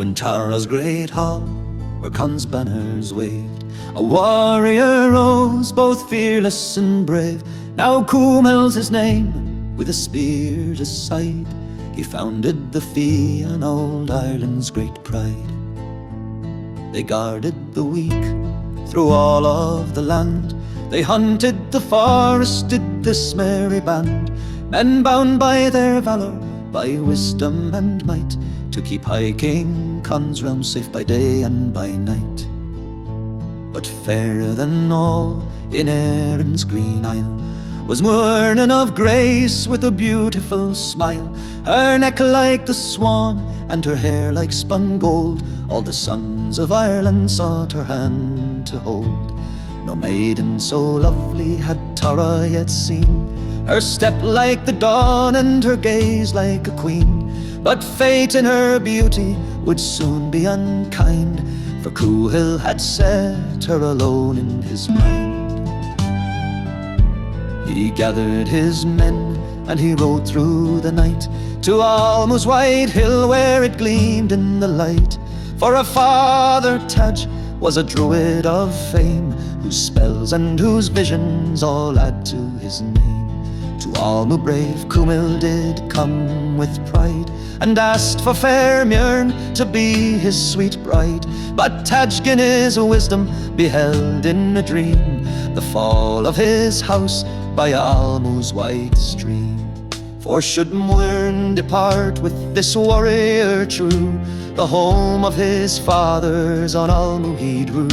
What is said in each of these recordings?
in Tara's great hall, where Con's banners waved, a warrior rose, both fearless and brave. Now Cumhaill's his name, with a spear at his side. He founded the Fionn, old Ireland's great pride. They guarded the weak through all of the land. They hunted the forest, did this merry band. Men bound by their valour, by wisdom and might, to keep High King Con's realm safe by day and by night. But fairer than all in Erin's green isle was Muirne of grace, with a beautiful smile. Her neck like the swan, and her hair like spun gold. All the sons of Ireland sought her hand to hold. No maiden so lovely had Tara yet seen, her step like the dawn and her gaze like a queen. But fate in her beauty would soon be unkind, for Cumhaill had set her alone in his mind. He gathered his men and he rode through the night to Almu's white hill, where it gleamed in the light. For a father Taj was a druid of fame, whose spells and whose visions all add to his name. To Almu brave Cumhaill did come with pride, and asked for fair Muirne to be his sweet bride. But Tajgin his wisdom beheld in a dream the fall of his house by Almu's white stream. For should Muirne depart with this warrior true, the home of his fathers on Almu he drew.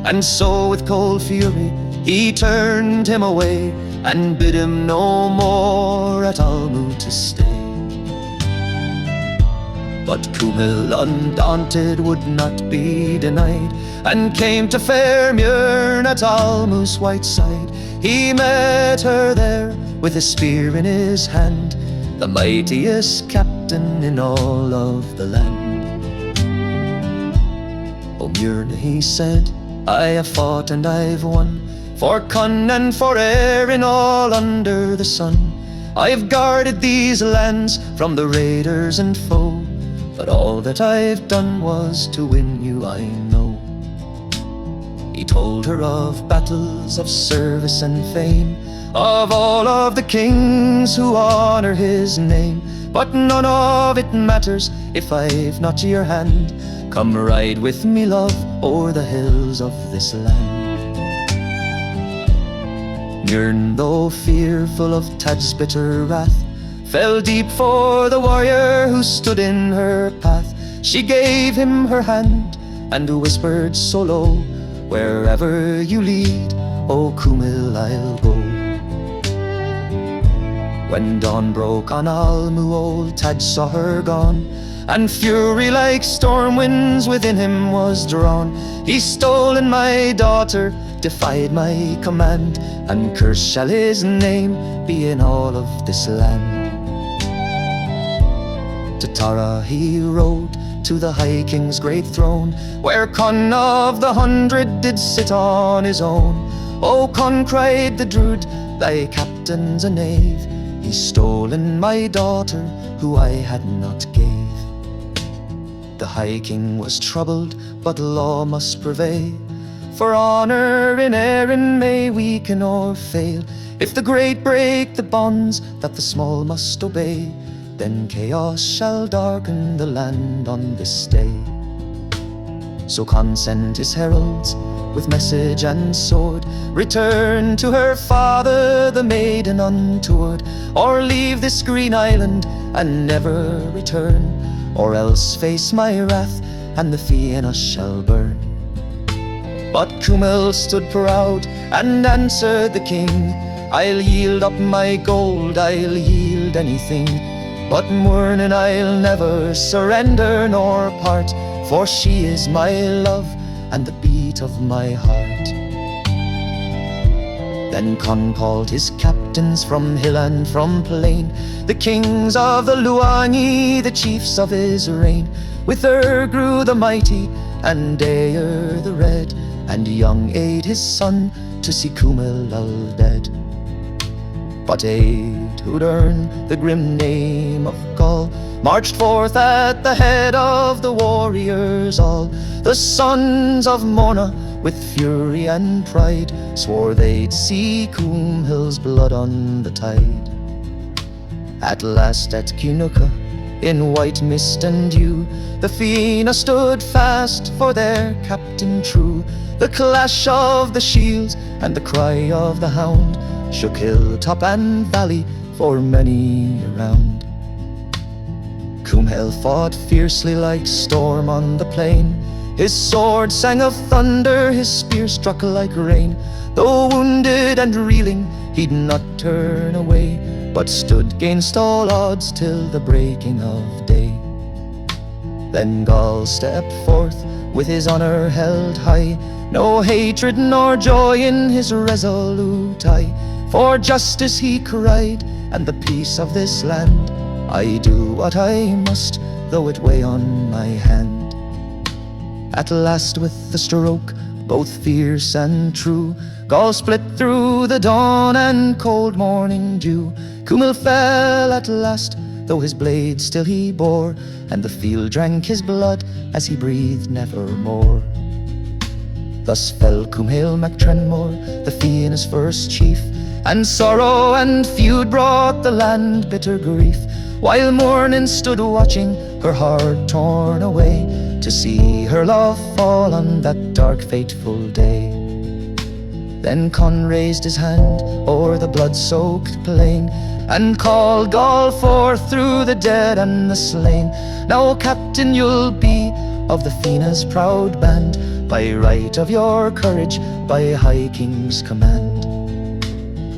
And so with cold fury he turned him away, and bid him no more at Almu to stay. But Cumhaill undaunted would not be denied, and came to fair Muirne at Almu's white side. He met her there with a spear in his hand, the mightiest captain in all of the land. "O Muirne," he said, "I have fought and I've won, for Con and for Erin all under the sun. I've guarded these lands from the raiders and foe, but all that I've done was to win you, I know." He told her of battles, of service and fame, of all of the kings who honor his name. But none of it matters if I've not your hand. Come ride with me, love, o'er the hills of this land. Muirne, though fearful of Taj's bitter wrath, fell deep for the warrior who stood in her path. She gave him her hand and whispered so low, "Wherever you lead, O Cumhaill, I'll go." When dawn broke on Almu, old Taj saw her gone, and fury like storm winds within him was drawn. "He stolen my daughter, defied my command, and cursed shall his name be in all of this land." To Tara he rode, to the High King's great throne, where Con of the 100 did sit on his own. "O Con," cried the druid, "thy captain's a knave. He's stolen my daughter, who I had not gave." The High King was troubled, but law must prevail, for honour in Erin may weaken or fail. If the great break the bonds that the small must obey, then chaos shall darken the land on this day. So Con sent his heralds with message and sword, "Return to her father, the maiden untoward, or leave this green island and never return, or else face my wrath and the Fionn shall burn." But Cumhaill stood proud and answered the king, "I'll yield up my gold, I'll yield anything, but Muirne I'll never surrender nor part, for she is my love and the beat of my heart." Then Con called his captains from hill and from plain, the kings of the Luani, the chiefs of his reign. With grew the mighty and Dayer the red, and young Aed his son to see Cumhaill dead. But Aed, who'd earned the grim name of Gaul, marched forth at the head of the warriors all. The sons of Muirne, with fury and pride, swore they'd see Cumhaill's blood on the tide. At last at Cnucha, in white mist and dew, the Fionn stood fast for their captain true. The clash of the shields and the cry of the hound shook hill, top and valley for many a round. Cumhaill fought fiercely like storm on the plain. His sword sang of thunder, his spear struck like rain. Though wounded and reeling, he'd not turn away, but stood gainst all odds till the breaking of day. Then Gall stepped forth with his honour held high, no hatred nor joy in his resolute eye. For justice he cried, and the peace of this land, I do what I must, though it weigh on my hand. At last with the stroke, both fierce and true, Gall split through the dawn and cold morning dew. Cumhaill fell at last, though his blade still he bore, and the field drank his blood as he breathed nevermore. Thus fell Cumhaill mac Trenmore, the Fionn's first chief, and sorrow and feud brought the land bitter grief, while Muirne stood watching, her heart torn away, to see her love fall on that dark fateful day. Then Con raised his hand o'er the blood-soaked plain, and called Gall forth through the dead and the slain. Now captain you'll be of the Fionn's proud band, by right of your courage, by High King's command.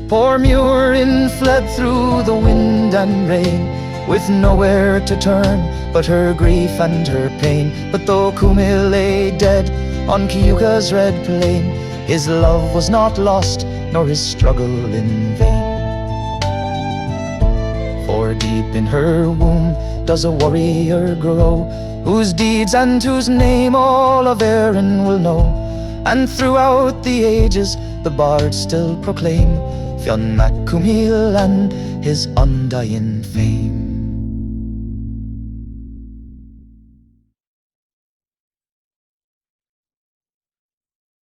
Poor Muirne fled through the wind and rain, with nowhere to turn but her grief and her pain. But though Cumhaill lay dead on Cnucha's red plain, his love was not lost, nor his struggle in vain. For deep in her womb does a warrior grow, whose deeds and whose name all of Erin will know. And throughout the ages the bards still proclaim Fionn mac Cumhaill and his undying fame.